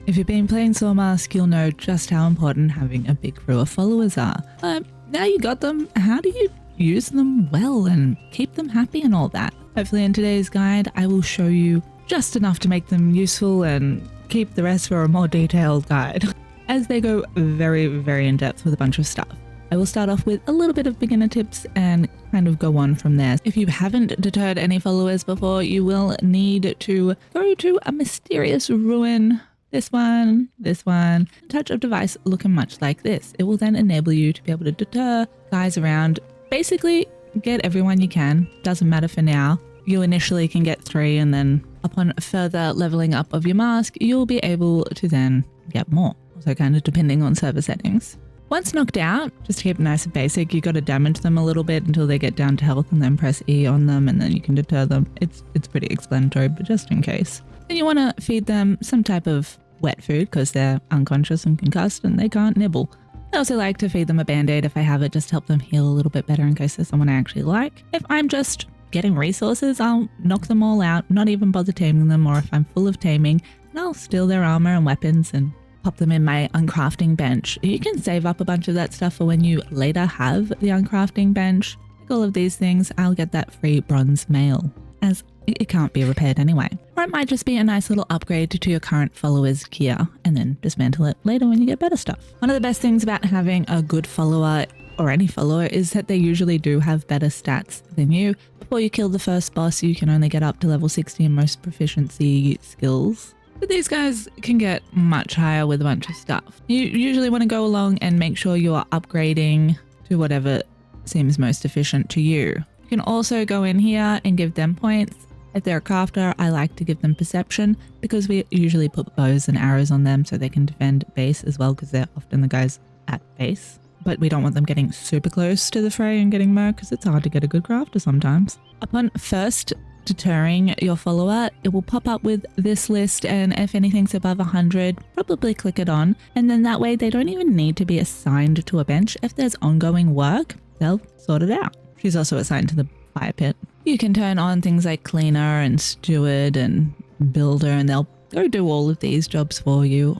If you've been playing Soulmask, you'll know just how important having a big crew of followers are. Now you got them, how do you use them well and keep them happy and all that? Hopefully in today's guide, I will show you just enough to make them useful and keep the rest for a more detailed guide, as they go very, very in depth with a bunch of stuff. I will start off with a little bit of beginner tips and kind of go on from there. If you haven't deterred any followers before, you will need to go to a mysterious ruin. This one, a touch of device looking much like this. It will then enable you to be able to deter guys around. Basically, get everyone you can. Doesn't matter for now. You initially can get 3, and then upon further leveling up of your mask, you'll be able to then get more. Also kind of depending on server settings. Once knocked out, just to keep it nice and basic, you got to damage them a little bit until they get down to health, and then press E on them, and then you can deter them. It's pretty explanatory, but just in case. Then you want to feed them some type of wet food because they're unconscious and concussed and they can't nibble. I also like to feed them a band-aid if I have it, just to help them heal a little bit better in case there's someone I actually like. If I'm just getting resources, I'll knock them all out, not even bother taming them, or if I'm full of taming, then I'll steal their armor and weapons and pop them in my uncrafting bench. You can save up a bunch of that stuff for when you later have the uncrafting bench. Like all of these things, I'll get that free bronze mail, as it can't be repaired anyway. Or it might just be a nice little upgrade to your current followers' gear, and then dismantle it later when you get better stuff. One of the best things about having a good follower, or any follower, is that they usually do have better stats than you. Before you kill the first boss, you can only get up to level 60 in most proficiency skills. But these guys can get much higher with a bunch of stuff. You usually want to go along and make sure you are upgrading to whatever seems most efficient to you. You can also go in here and give them points. If they're a crafter, I like to give them perception because we usually put bows and arrows on them so they can defend base as well, because they're often the guys at base. But we don't want them getting super close to the fray and getting murked because it's hard to get a good crafter sometimes. Upon first deterring your follower, it will pop up with this list, and if anything's above 100, probably click it on, and then that way they don't even need to be assigned to a bench. If there's ongoing work, they'll sort it out. She's also assigned to the fire pit. You can turn on things like cleaner and steward and builder, and they'll go do all of these jobs for you.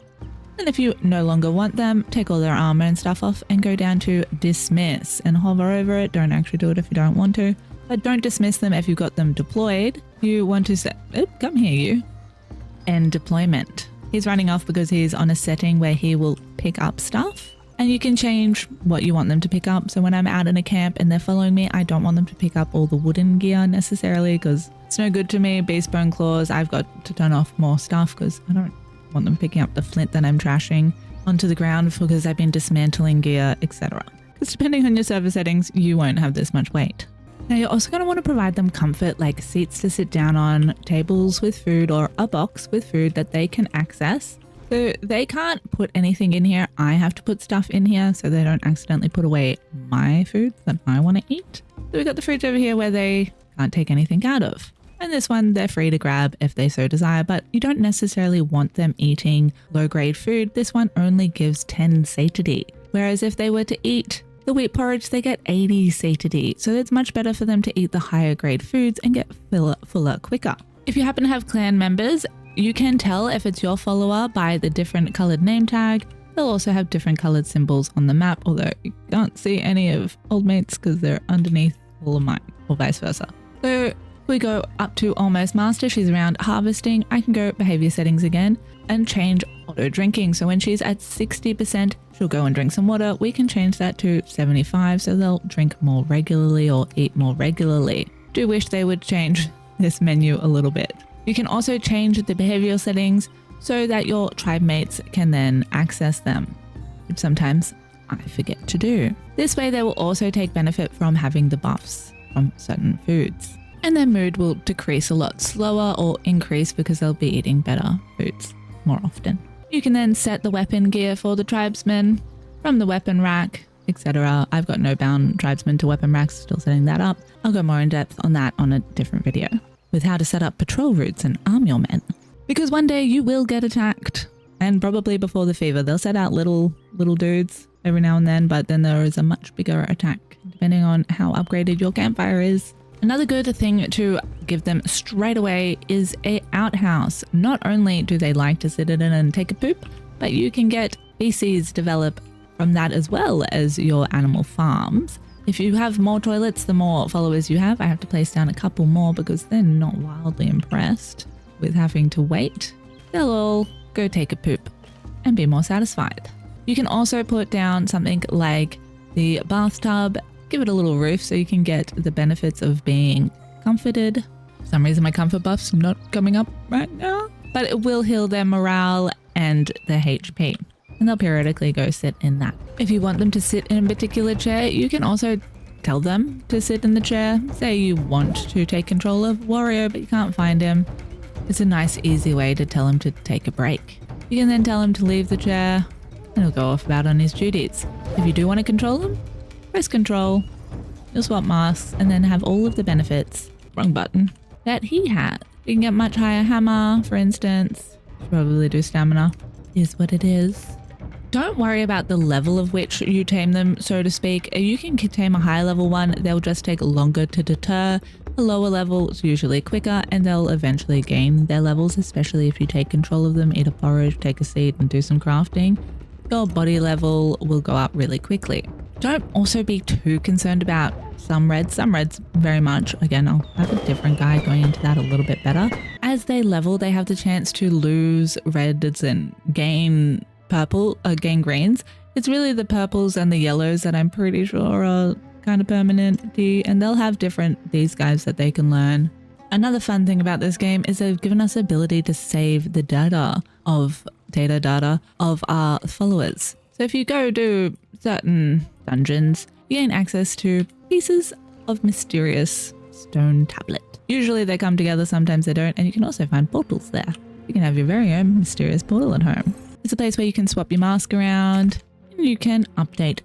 And if you no longer want them, take all their armor and stuff off and go down to dismiss and hover over it. Don't actually do it if you don't want to, but don't dismiss them if you've got them deployed. You want to say, oh, come here you. End deployment. He's running off because he's on a setting where he will pick up stuff. And you can change what you want them to pick up. So when I'm out in a camp and they're following me, I don't want them to pick up all the wooden gear necessarily because it's no good to me. Beast bone claws, I've got to turn off more stuff because I don't want them picking up the flint that I'm trashing onto the ground because I've been dismantling gear, etc. Because depending on your server settings, you won't have this much weight. Now you're also going to want to provide them comfort, like seats to sit down on, tables with food, or a box with food that they can access. So they can't put anything in here. I have to put stuff in here so they don't accidentally put away my food that I want to eat. So we've got the fridge over here where they can't take anything out of. And this one they're free to grab if they so desire, but you don't necessarily want them eating low-grade food. This one only gives 10 satiety. Whereas if they were to eat the wheat porridge, they get 80 satiety. So it's much better for them to eat the higher grade foods and get fuller quicker. If you happen to have clan members, you can tell if it's your follower by the different colored name tag. They'll also have different colored symbols on the map, although you can't see any of old mates because they're underneath all of mine, or vice versa. So if we go up to almost master, she's around harvesting. I can go behavior settings again and change auto drinking. So when she's at 60%, she'll go and drink some water. We can change that to 75 so they'll drink more regularly or eat more regularly. Do wish they would change this menu a little bit. You can also change the behavioral settings so that your tribe mates can then access them, which sometimes I forget to do. This way they will also take benefit from having the buffs from certain foods. And their mood will decrease a lot slower or increase because they'll be eating better foods more often. You can then set the weapon gear for the tribesmen from the weapon rack, etc. I've got no bound tribesmen to weapon racks, still setting that up. I'll go more in depth on that on a different video, with how to set up patrol routes and arm your men. Because one day you will get attacked, and probably before the fever. They'll set out little dudes every now and then, but then there is a much bigger attack. Depending on how upgraded your campfire is, Another good thing to give them straight away is a outhouse. Not only do they like to sit in it and take a poop, but you can get feces develop from that as well as your animal farms. If you have more toilets, the more followers you have. I have to place down a couple more because they're not wildly impressed with having to wait. They'll all go take a poop and be more satisfied. You can also put down something like the bathtub, give it a little roof so you can get the benefits of being comforted. For some reason my comfort buff's not coming up right now, but it will heal their morale and their HP. And they'll periodically go sit in that. If you want them to sit in a particular chair, you can also tell them to sit in the chair. Say you want to take control of Wario, but you can't find him. It's a nice, easy way to tell him to take a break. You can then tell him to leave the chair and he'll go off about on his duties. If you do want to control him, press control, you'll swap masks and then have all of the benefits, wrong button, that he had. You can get much higher hammer, for instance. Probably do stamina, is what it is. Don't worry about the level of which you tame them, so to speak. You can tame a high level one, they'll just take longer to deter. A lower level is usually quicker and they'll eventually gain their levels, especially if you take control of them, eat a porridge, take a seat and do some crafting. Your body level will go up really quickly. Don't also be too concerned about some reds very much. Again, I'll have a different guide going into that a little bit better. As they level, they have the chance to lose reds and gain gain greens. It's really the purples and the yellows that I'm pretty sure are kind of permanent, and they'll have these guys that they can learn. Another fun thing about this game is they've given us the ability to save the data of our followers. So if you go do certain dungeons, you gain access to pieces of mysterious stone tablet. Usually they come together, sometimes they don't, and you can also find portals there. You can have your very own mysterious portal at home. It's a place where you can swap your mask around and you can update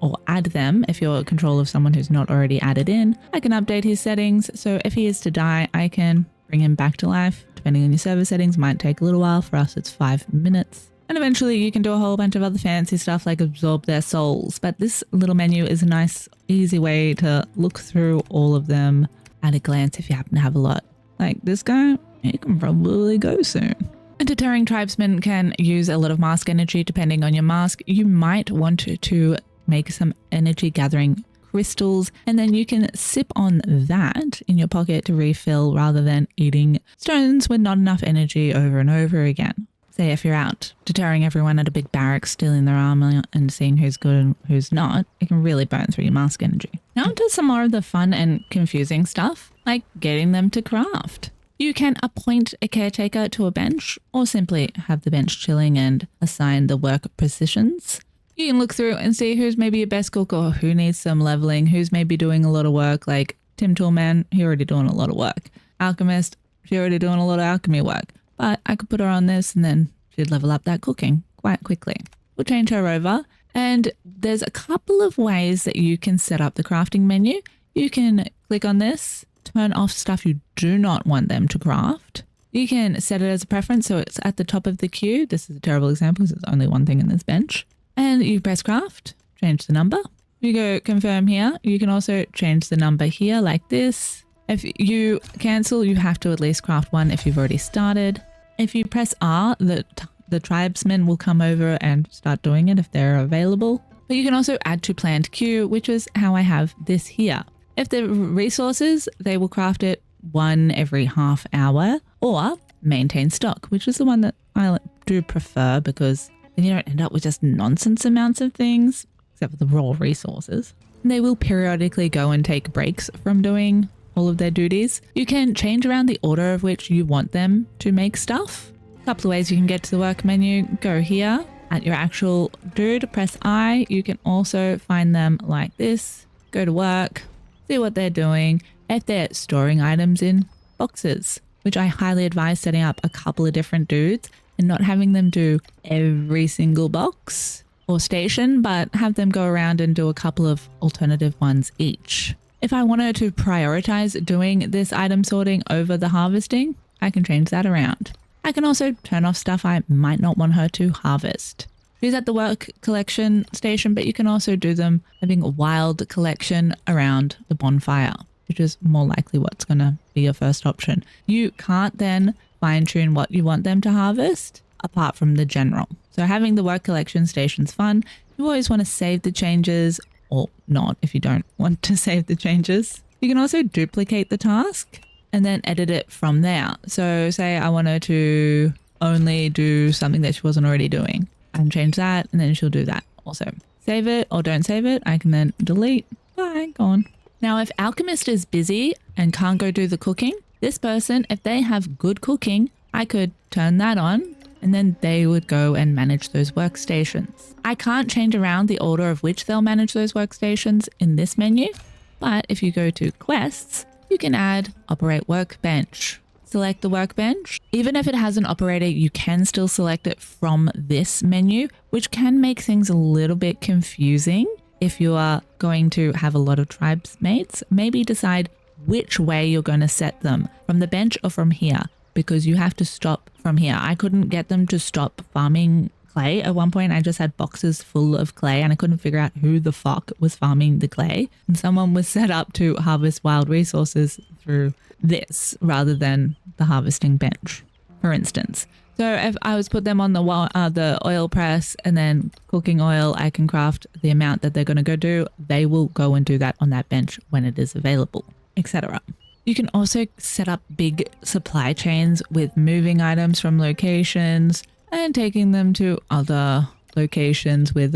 or add them if you're in control of someone who's not already added in. I can update his settings, so if he is to die, I can bring him back to life. Depending on your server settings, might take a little while. For us, it's 5 minutes. And eventually you can do a whole bunch of other fancy stuff like absorb their souls. But this little menu is a nice, easy way to look through all of them at a glance if you happen to have a lot. Like this guy, he can probably go soon. A deterring tribesman can use a lot of mask energy depending on your mask. You might want to make some energy gathering crystals and then you can sip on that in your pocket to refill rather than eating stones with not enough energy over and over again. Say if you're out deterring everyone at a big barrack, stealing their armor and seeing who's good and who's not, it can really burn through your mask energy. Now onto some more of the fun and confusing stuff, like getting them to craft. You can appoint a caretaker to a bench or simply have the bench chilling and assign the work positions. You can look through and see who's maybe your best cook or who needs some leveling, who's maybe doing a lot of work, like Tim Toolman, he already doing a lot of work. Alchemist, she already doing a lot of alchemy work. But I could put her on this and then she'd level up that cooking quite quickly. We'll change her over and there's a couple of ways that you can set up the crafting menu. You can click on this, turn off stuff you do not want them to craft. You can set it as a preference so it's at the top of the queue. This is a terrible example because there's only one thing in this bench. And you press craft, change the number. You go confirm here. You can also change the number here like this. If you cancel, you have to at least craft one if you've already started. If you press R, the tribesmen will come over and start doing it if they're available. But you can also add to planned queue, which is how I have this here. If the resources, they will craft it one every half hour or maintain stock, which is the one that I do prefer because then you don't end up with just nonsense amounts of things, except for the raw resources. They will periodically go and take breaks from doing all of their duties. You can change around the order of which you want them to make stuff. A couple of ways you can get to the work menu. Go here at your actual dude, press I. You can also find them like this. Go to work, see what they're doing. If they're storing items in boxes, which I highly advise setting up a couple of different dudes and not having them do every single box or station, but have them go around and do a couple of alternative ones each. If I wanted to prioritize doing this item sorting over the harvesting, I can change that around. I can also turn off stuff I might not want her to harvest. She's at the work collection station, but you can also do them having a wild collection around the bonfire, which is more likely what's going to be your first option. You can't then fine tune what you want them to harvest apart from the general. So having the work collection station's fun. You always want to save the changes, or not if you don't want to save the changes. You can also duplicate the task and then edit it from there. So say I want her to only do something that she wasn't already doing. I can change that and then she'll do that also. Save it or don't save it. I can then delete. Bye, gone. Now, if Alchemist is busy and can't go do the cooking, this person, if they have good cooking, I could turn that on and then they would go and manage those workstations. I can't change around the order of which they'll manage those workstations in this menu, but if you go to quests, you can add operate workbench. Select the workbench. Even if it has an operator, you can still select it from this menu, which can make things a little bit confusing. If you are going to have a lot of tribes mates, maybe decide which way you're going to set them, from the bench or from here, because you have to stop from here. I couldn't get them to stop farming clay. At one point, I just had boxes full of clay and I couldn't figure out who the fuck was farming the clay. And someone was set up to harvest wild resources through this rather than the harvesting bench, for instance. So if I was put them on the oil press and then cooking oil, I can craft the amount that they're going to go do. They will go and do that on that bench when it is available, etc. You can also set up big supply chains with moving items from locations and taking them to other locations with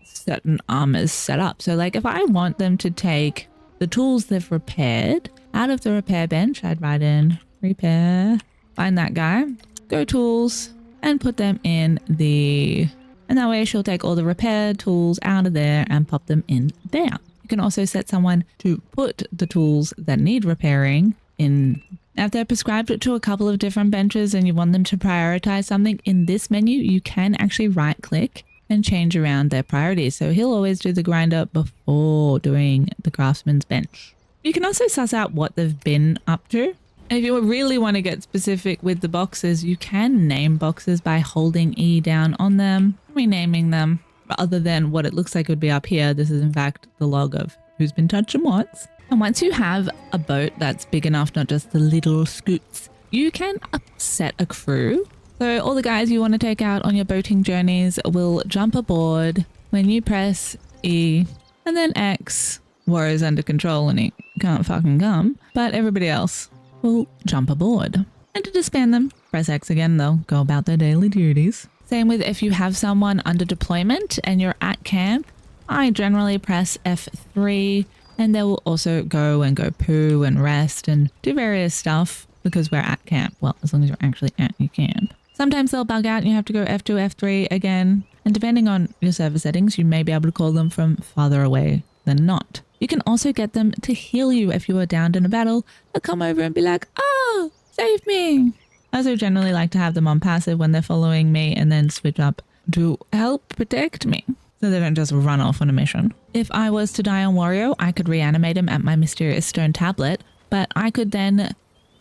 certain armors set up. So like if I want them to take the tools they've repaired out of the repair bench, I'd write in repair, find that guy, go tools, and put them in and that way she'll take all the repair tools out of there and pop them in there. You can also set someone to put the tools that need repairing in. Now, if they're prescribed it to a couple of different benches and you want them to prioritize something in this menu, you can actually right click and change around their priorities. So he'll always do the grinder before doing the craftsman's bench. You can also suss out what they've been up to. If you really want to get specific with the boxes, you can name boxes by holding E down on them, renaming them. Other than what it looks like would be up here, this is in fact the log of who's been touched and what. And once you have a boat that's big enough, not just the little scoots, you can set a crew. So all the guys you want to take out on your boating journeys will jump aboard when you press E and then X. War is under control and he can't fucking come, but everybody else will jump aboard. And to disband them, press X again, they'll go about their daily duties. Same with if you have someone under deployment and you're at camp, I generally press F3 and they will also go and go poo and rest and do various stuff because we're at camp. Well, as long as you're actually at your camp. Sometimes they'll bug out and you have to go F2, F3 again. And depending on your server settings, you may be able to call them from farther away than not. You can also get them to heal you if you are downed in a battle. They'll come over and be like, oh, save me. I also generally like to have them on passive when they're following me and then switch up to help protect me so they don't just run off on a mission. If I was to die on Wario, I could reanimate him at my mysterious stone tablet, but I could then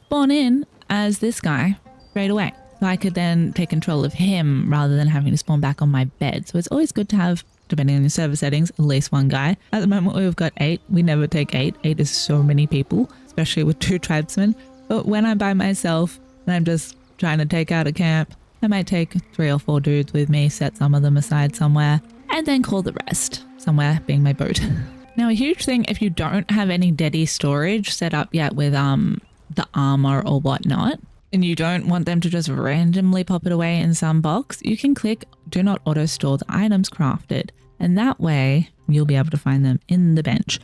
spawn in as this guy straight away. So I could then take control of him rather than having to spawn back on my bed. So it's always good to have, depending on your server settings, at least one guy. At the moment we've got 8. We never take 8. 8 is so many people, especially with 2 tribesmen. But when I'm by myself and I'm just trying to take out a camp, I might take 3 or 4 dudes with me, set some of them aside somewhere, and then call the rest, somewhere being my boat. Now, a huge thing, if you don't have any Dedi storage set up yet with the armor or whatnot, and you don't want them to just randomly pop it away in some box, you can click do not auto store the items crafted, and that way you'll be able to find them in the bench.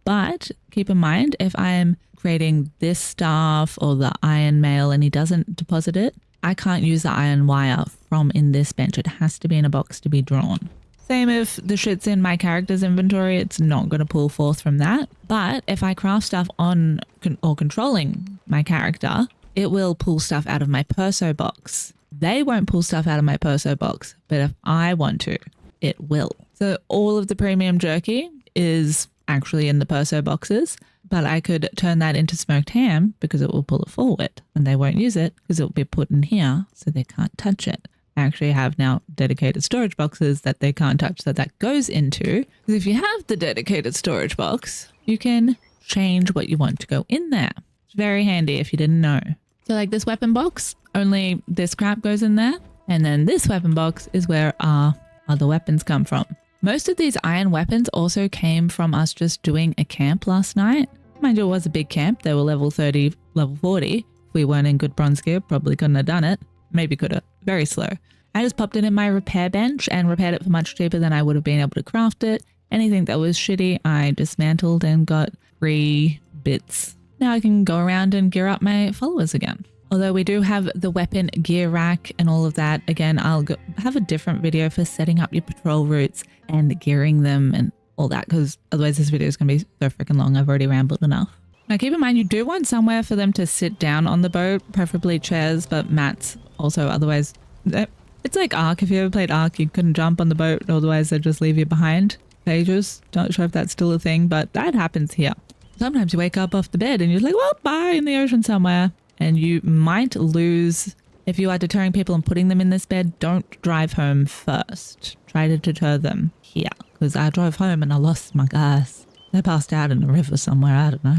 But keep in mind, if I'm creating this staff or the iron mail and he doesn't deposit it, I can't use the iron wire from in this bench. It has to be in a box to be drawn. Same if the shit's in my character's inventory, it's not going to pull forth from that. But if I craft stuff on or controlling my character, it will pull stuff out of my perso box. They won't pull stuff out of my perso box, but if I want to, it will. So all of the premium jerky is actually in the perso boxes, but I could turn that into smoked ham because it will pull it forward and they won't use it because it will be put in here so they can't touch it. I actually have now dedicated storage boxes that they can't touch, so that goes into, because if you have the dedicated storage box, you can change what you want to go in there. It's very handy if you didn't know. So like this weapon box, only this crap goes in there. And then this weapon box is where our other weapons come from. Most of these iron weapons also came from us just doing a camp last night. Mind you, it was a big camp. They were level 30, level 40. If we weren't in good bronze gear, probably couldn't have done it. Maybe could have. Very slow. I just popped it in my repair bench and repaired it for much cheaper than I would have been able to craft it. Anything that was shitty, I dismantled and got 3 bits. Now I can go around and gear up my followers again. Although we do have the weapon gear rack and all of that. Again, I'll have a different video for setting up your patrol routes and gearing them and all that, because otherwise this video is going to be so freaking long. I've already rambled enough. Now keep in mind, you do want somewhere for them to sit down on the boat, preferably chairs, but mats also. Otherwise, it's like Ark. If you ever played Ark, you couldn't jump on the boat, otherwise they'd just leave you behind. Pages, not sure if that's still a thing, but that happens here. Sometimes you wake up off the bed and you're like, well, bye, in the ocean somewhere. And you might lose, if you are deterring people and putting them in this bed, don't drive home first. Try to deter them here. Because I drove home and I lost my guys. They passed out in a river somewhere, I don't know.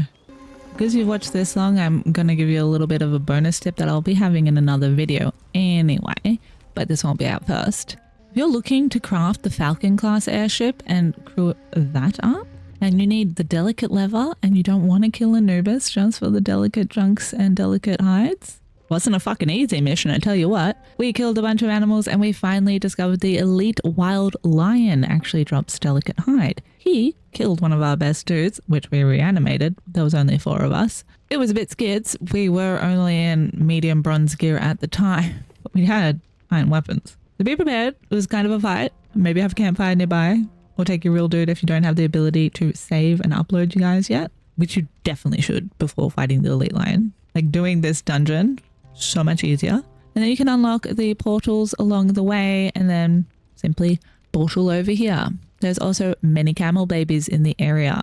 Because you've watched this long, I'm going to give you a little bit of a bonus tip that I'll be having in another video anyway. But this won't be out first. If you're looking to craft the Falcon class airship and crew that up, and you need the delicate lever and you don't want to kill Anubis just for the delicate junks and delicate hides. Wasn't a fucking easy mission, I tell you what. We killed a bunch of animals and we finally discovered the elite wild lion actually drops delicate hide. He killed one of our best dudes, which we reanimated. There was only 4 of us. It was a bit skids. We were only in medium bronze gear at the time, but we had iron weapons. So be prepared. It was kind of a fight. Maybe have a campfire nearby. Or take your real dude if you don't have the ability to save and upload you guys yet, which you definitely should before fighting the elite lion. Like doing this dungeon, so much easier. And then you can unlock the portals along the way and then simply portal over here. There's also many camel babies in the area.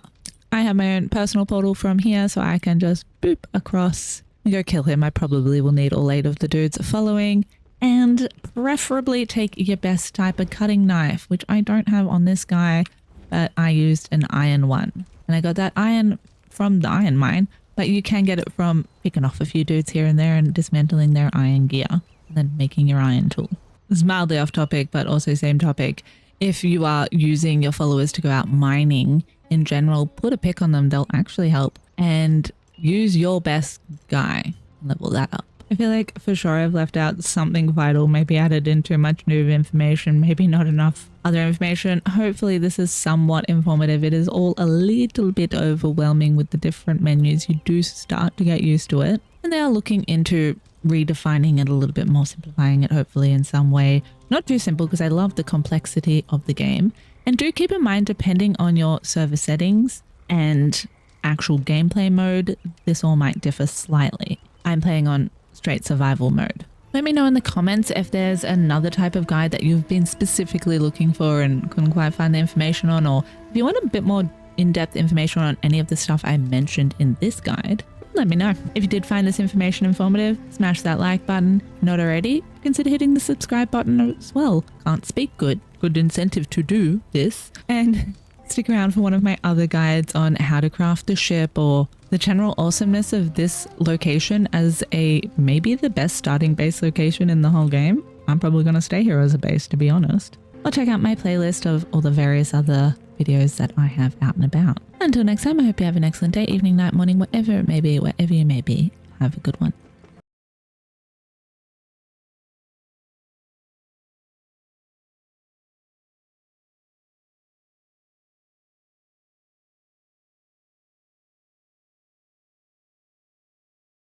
I have my own personal portal from here, so I can just boop across and go kill him. I probably will need all 8 of the dudes following. And preferably take your best type of cutting knife, which I don't have on this guy, but I used an iron one. And I got that iron from the iron mine, but you can get it from picking off a few dudes here and there and dismantling their iron gear and then making your iron tool. This is mildly off topic, but also same topic. If you are using your followers to go out mining in general, put a pick on them. They'll actually help. And use your best guy. Level that up. I feel like for sure I've left out something vital, maybe added in too much new information, maybe not enough other information. Hopefully this is somewhat informative. It is all a little bit overwhelming with the different menus. You do start to get used to it. And they are looking into redefining it a little bit more, simplifying it hopefully in some way. Not too simple because I love the complexity of the game. And do keep in mind, depending on your server settings and actual gameplay mode, this all might differ slightly. I'm playing on straight survival mode. Let me know in the comments if there's another type of guide that you've been specifically looking for and couldn't quite find the information on, or if you want a bit more in-depth information on any of the stuff I mentioned in this guide, let me know. If you did find this information informative, smash that like button. If not already, consider hitting the subscribe button as well. Can't speak good incentive to do this. And stick around for one of my other guides on how to craft a ship or the general awesomeness of this location as maybe the best starting base location in the whole game. I'm probably going to stay here as a base, to be honest. Or check out my playlist of all the various other videos that I have out and about. Until next time, I hope you have an excellent day, evening, night, morning, whatever it may be, wherever you may be. Have a good one.